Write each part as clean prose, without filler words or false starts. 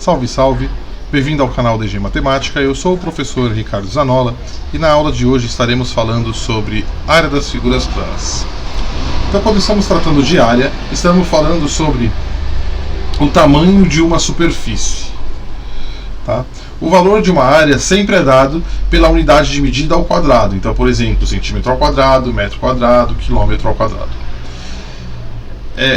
Salve, salve! Bem-vindo ao canal DG Matemática, eu sou o professor Ricardo Zanola e na aula de hoje estaremos falando sobre área das figuras planas. Então, quando estamos tratando de área, estamos falando sobre o tamanho de uma superfície. Tá? O valor de uma área sempre é dado pela unidade de medida ao quadrado. Então, por exemplo, centímetro ao quadrado, metro quadrado, quilômetro ao quadrado.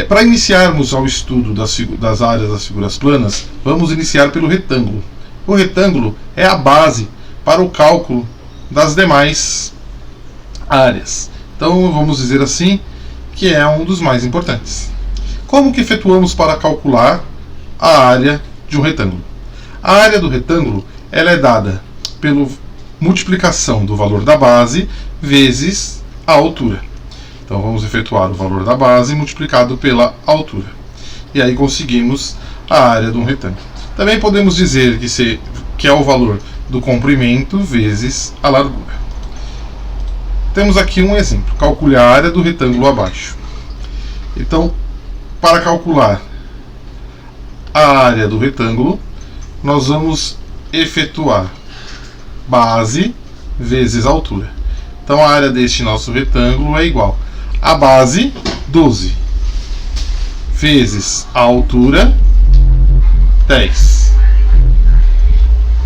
Para iniciarmos ao estudo das áreas das figuras planas, vamos iniciar pelo retângulo. O retângulo é a base para o cálculo das demais áreas. Então, vamos dizer assim, que é um dos mais importantes. Como que efetuamos para calcular a área de um retângulo? A área do retângulo ela é dada pela multiplicação do valor da base vezes a altura. Então vamos efetuar o valor da base multiplicado pela altura. E aí conseguimos a área de um retângulo. Também podemos dizer que é o valor do comprimento vezes a largura. Temos aqui um exemplo. Calcule a área do retângulo abaixo. Então, para calcular a área do retângulo, nós vamos efetuar base vezes altura. Então a área deste nosso retângulo é igual a base 12 vezes a altura 10.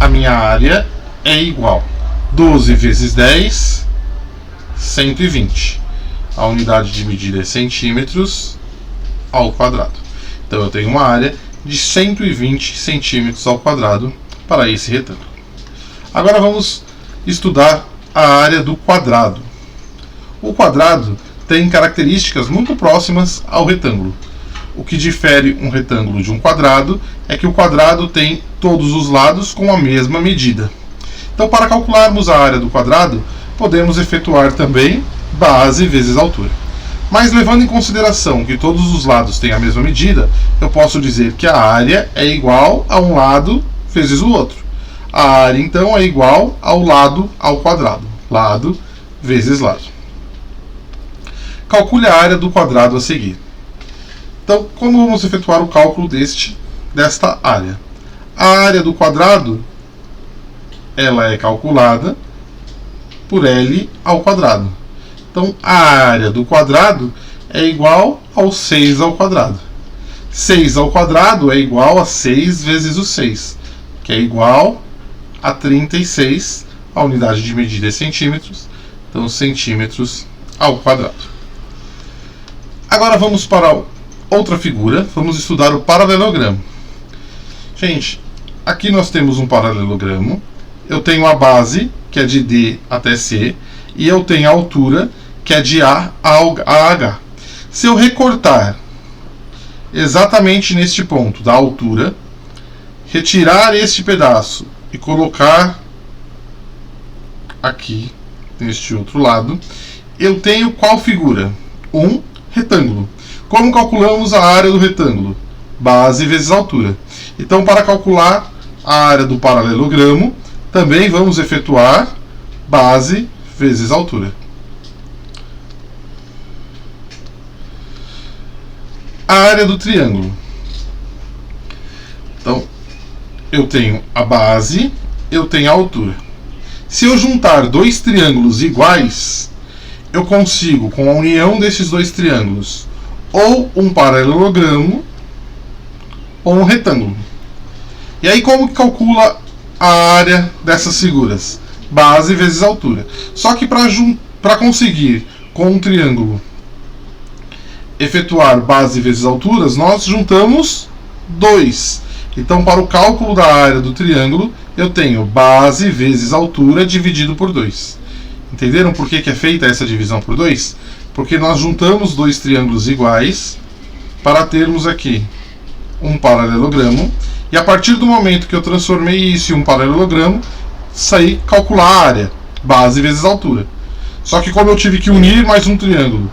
A minha área é igual 12 vezes 10, 120. A unidade de medida é centímetros ao quadrado. Então eu tenho uma área de 120 centímetros ao quadrado para esse retângulo. Agora vamos estudar a área do quadrado. O quadrado tem características muito próximas ao retângulo. O que difere um retângulo de um quadrado é que o quadrado tem todos os lados com a mesma medida. Então, para calcularmos a área do quadrado, podemos efetuar também base vezes altura. Mas levando em consideração que todos os lados têm a mesma medida, eu posso dizer que a área é igual a um lado vezes o outro. A área, então, é igual ao lado ao quadrado. Lado vezes lado. Calcule a área do quadrado a seguir. Então, como vamos efetuar o cálculo desta área? A área do quadrado ela é calculada por L ao quadrado. Então, a área do quadrado é igual ao 6 ao quadrado. 6 ao quadrado é igual a 6 vezes o 6, que é igual a 36. A unidade de medida é centímetros, então centímetros ao quadrado. Agora vamos para outra figura, vamos estudar o paralelogramo. Gente, aqui nós temos um paralelogramo. Eu tenho a base, que é de D até C, e eu tenho a altura, que é de A a H. Se eu recortar exatamente neste ponto da altura, retirar este pedaço e colocar aqui, neste outro lado, eu tenho qual figura? Um retângulo. Como calculamos a área do retângulo? Base vezes altura. Então, para calcular a área do paralelogramo, também vamos efetuar base vezes altura. A área do triângulo. Então, eu tenho a base, eu tenho a altura. Se eu juntar dois triângulos iguais, eu consigo, com a união desses dois triângulos, ou um paralelogramo ou um retângulo. E aí como que calcula a área dessas figuras? Base vezes altura. Só que para conseguir com um triângulo efetuar base vezes alturas, nós juntamos 2. Então, para o cálculo da área do triângulo, eu tenho base vezes altura dividido por 2. Entenderam por que é feita essa divisão por 2? Porque nós juntamos dois triângulos iguais para termos aqui um paralelogramo. E a partir do momento que eu transformei isso em um paralelogramo, saí calcular a área, base vezes altura. Só que como eu tive que unir mais um triângulo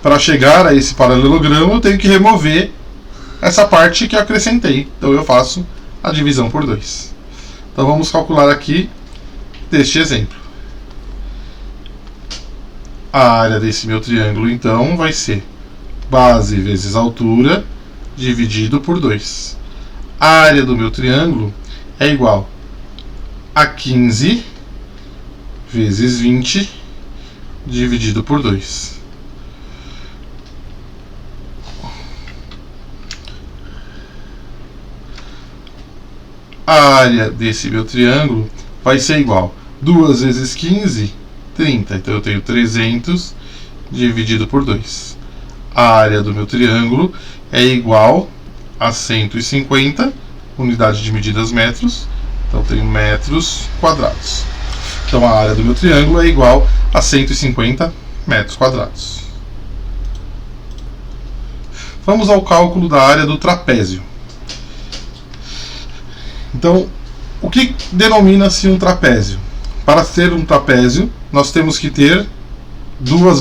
para chegar a esse paralelogramo, eu tenho que remover essa parte que eu acrescentei. Então eu faço a divisão por 2. Então vamos calcular aqui deste exemplo. A área desse meu triângulo, então, vai ser base vezes altura dividido por 2. A área do meu triângulo é igual a 15 vezes 20 dividido por 2. A área desse meu triângulo vai ser igual 2 vezes 15, 30. Então eu tenho 300 dividido por 2. A área do meu triângulo é igual a 150, unidade de medidas metros. Então eu tenho metros quadrados. Então a área do meu triângulo é igual a 150 metros quadrados. Vamos ao cálculo da área do trapézio. Então, o que denomina-se um trapézio? Para ser um trapézio, nós temos que ter duas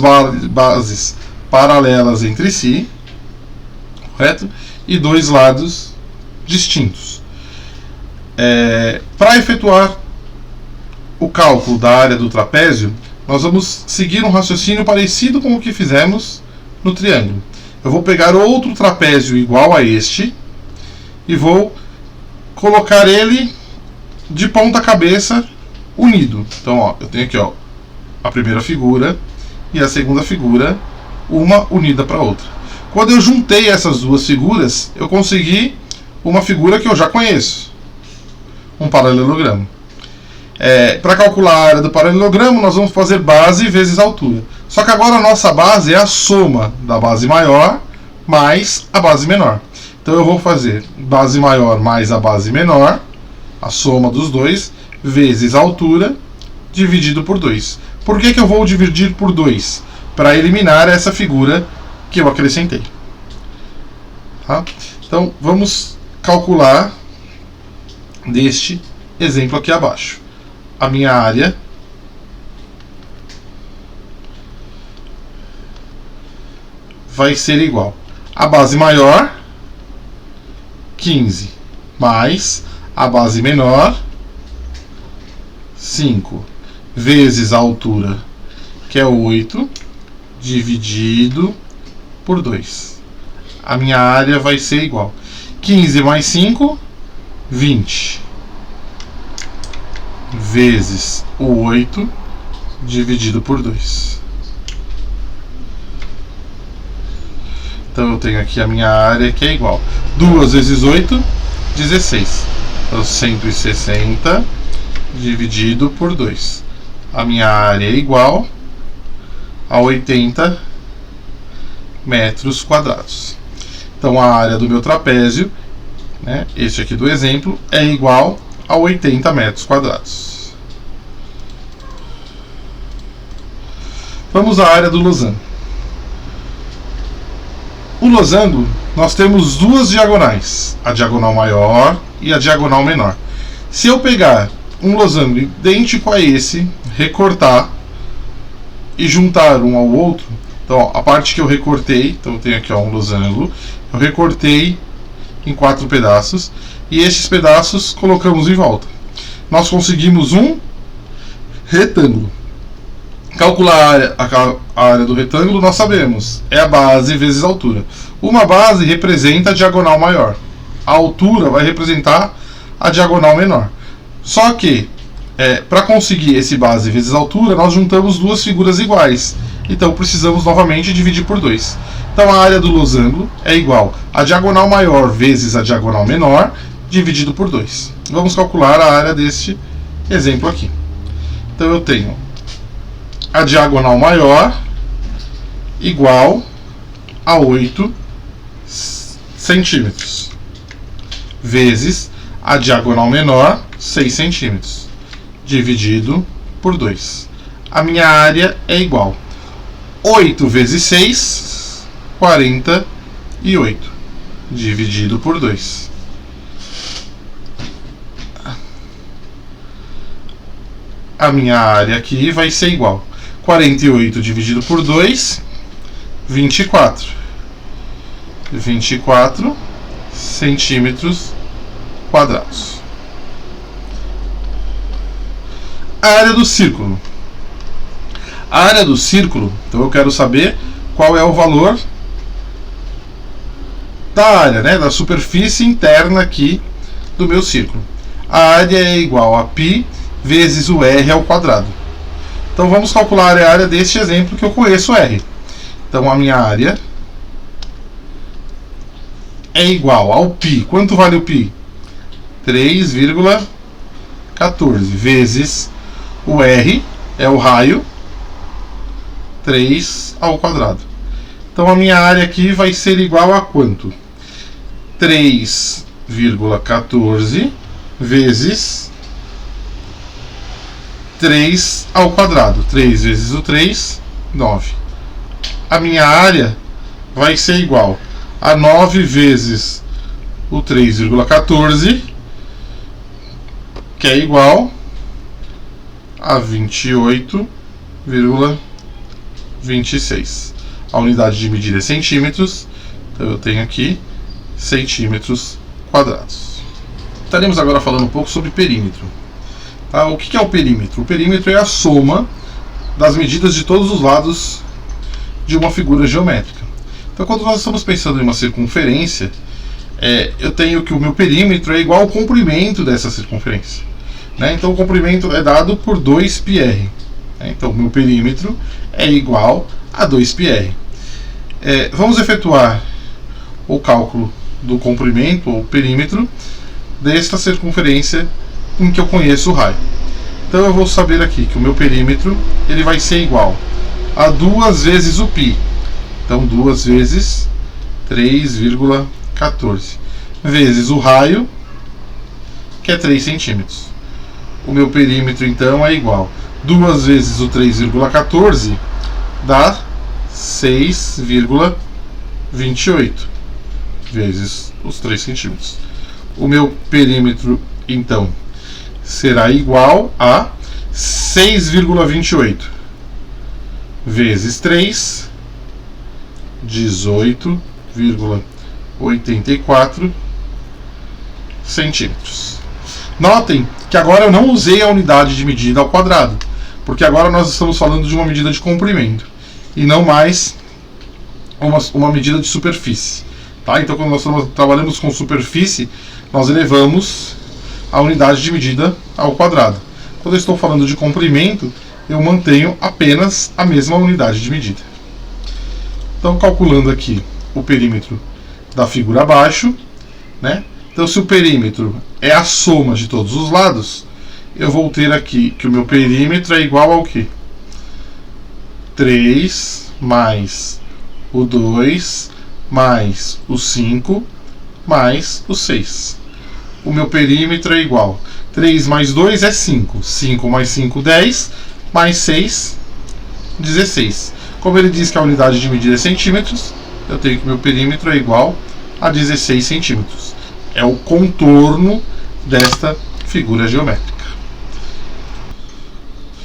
bases paralelas entre si, correto? E dois lados distintos. Para efetuar o cálculo da área do trapézio, nós vamos seguir um raciocínio parecido com o que fizemos no triângulo. Eu vou pegar outro trapézio igual a este e vou colocar ele de ponta cabeça unido. Então, ó, eu tenho aqui, ó, a primeira figura e a segunda figura, uma unida para a outra. Quando eu juntei essas duas figuras, eu consegui uma figura que eu já conheço, um paralelogramo. Para calcular a área do paralelogramo, nós vamos fazer base vezes altura. Só que agora a nossa base é a soma da base maior mais a base menor. Então eu vou fazer base maior mais a base menor, a soma dos dois, vezes a altura, dividido por 2. Por que eu vou dividir por 2? Para eliminar essa figura que eu acrescentei. Tá? Então vamos calcular deste exemplo aqui abaixo. A minha área vai ser igual a base maior, 15, mais a base menor, 5, vezes a altura, que é 8, dividido por 2. A minha área vai ser igual 15 mais 5, 20, vezes o 8, dividido por 2. Então eu tenho aqui a minha área que é igual 2 vezes 8, 16. Então 160 dividido por 2. A minha área é igual a 80 metros quadrados. Então a área do meu trapézio, né, este aqui do exemplo, é igual a 80 metros quadrados. Vamos à área do losango. O losango, nós temos duas diagonais, a diagonal maior e a diagonal menor. Se eu pegar um losango idêntico a esse, recortar e juntar um ao outro, então ó, a parte que eu recortei, então eu tenho aqui ó, um losango, eu recortei em 4 pedaços e esses pedaços colocamos em volta. Nós conseguimos um retângulo. Calcular a área do retângulo, nós sabemos, é a base vezes a altura. Uma base representa a diagonal maior, a altura vai representar a diagonal menor. Só que, para conseguir esse base vezes a altura, nós juntamos duas figuras iguais. Então precisamos novamente dividir por 2. Então a área do losango é igual a diagonal maior vezes a diagonal menor, dividido por 2. Vamos calcular a área deste exemplo aqui. Então eu tenho a diagonal maior igual a 8 centímetros, vezes a diagonal menor, 6 centímetros, dividido por 2. A minha área é igual 8 vezes 6, 48, dividido por 2. A minha área aqui vai ser igual 48 dividido por 2, 24. 24 centímetros quadrados. A área do círculo. A área do círculo, então eu quero saber qual é o valor da área, né, da superfície interna aqui do meu círculo. A área é igual a π vezes o r ao quadrado. Então vamos calcular a área deste exemplo que eu conheço r. Então a minha área é igual ao π. Quanto vale o π? 3,14 vezes o r é o raio, 3 ao quadrado. Então a minha área aqui vai ser igual a quanto? 3,14 vezes 3 ao quadrado. 3 vezes o 3, 9. A minha área vai ser igual a 9 vezes o 3,14, que é igual a 28,26. A unidade de medida é centímetros, então eu tenho aqui centímetros quadrados. Estaremos agora falando um pouco sobre perímetro. O que é o perímetro? O perímetro é a soma das medidas de todos os lados de uma figura geométrica. Então, quando nós estamos pensando em uma circunferência, eu tenho que o meu perímetro é igual ao comprimento dessa circunferência. Então, o comprimento é dado por 2πr. Então, o meu perímetro é igual a 2πr. Vamos efetuar o cálculo do comprimento, ou perímetro, desta circunferência em que eu conheço o raio. Então, eu vou saber aqui que o meu perímetro ele vai ser igual a 2 vezes o π. Então, 2 vezes 3,14 vezes o raio, que é 3 centímetros. O meu perímetro, então, é igual a 2 vezes o 3,14 dá 6,28 vezes os 3 centímetros. O meu perímetro, então, será igual a 6,28 vezes 3, 18,84 centímetros. Notem que agora eu não usei a unidade de medida ao quadrado, porque agora nós estamos falando de uma medida de comprimento e não mais uma medida de superfície. Então, quando nós trabalhamos com superfície, nós elevamos a unidade de medida ao quadrado. Quando eu estou falando de comprimento, eu mantenho apenas a mesma unidade de medida. Então, calculando aqui o perímetro da figura abaixo, Então, se o perímetro é a soma de todos os lados, eu vou ter aqui que o meu perímetro é igual ao quê? 3 mais o 2 mais o 5 mais o 6. O meu perímetro é igual. 3 mais 2 é 5. 5 mais 5, 10. Mais 6, 16. Como ele diz que a unidade de medida é centímetros, eu tenho que meu perímetro é igual a 16 centímetros. É o contorno desta figura geométrica.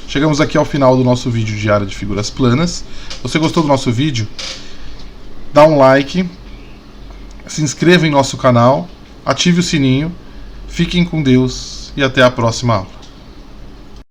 Chegamos aqui ao final do nosso vídeo de área de figuras planas. Se você gostou do nosso vídeo, dá um like, se inscreva em nosso canal, ative o sininho, fiquem com Deus e até a próxima aula.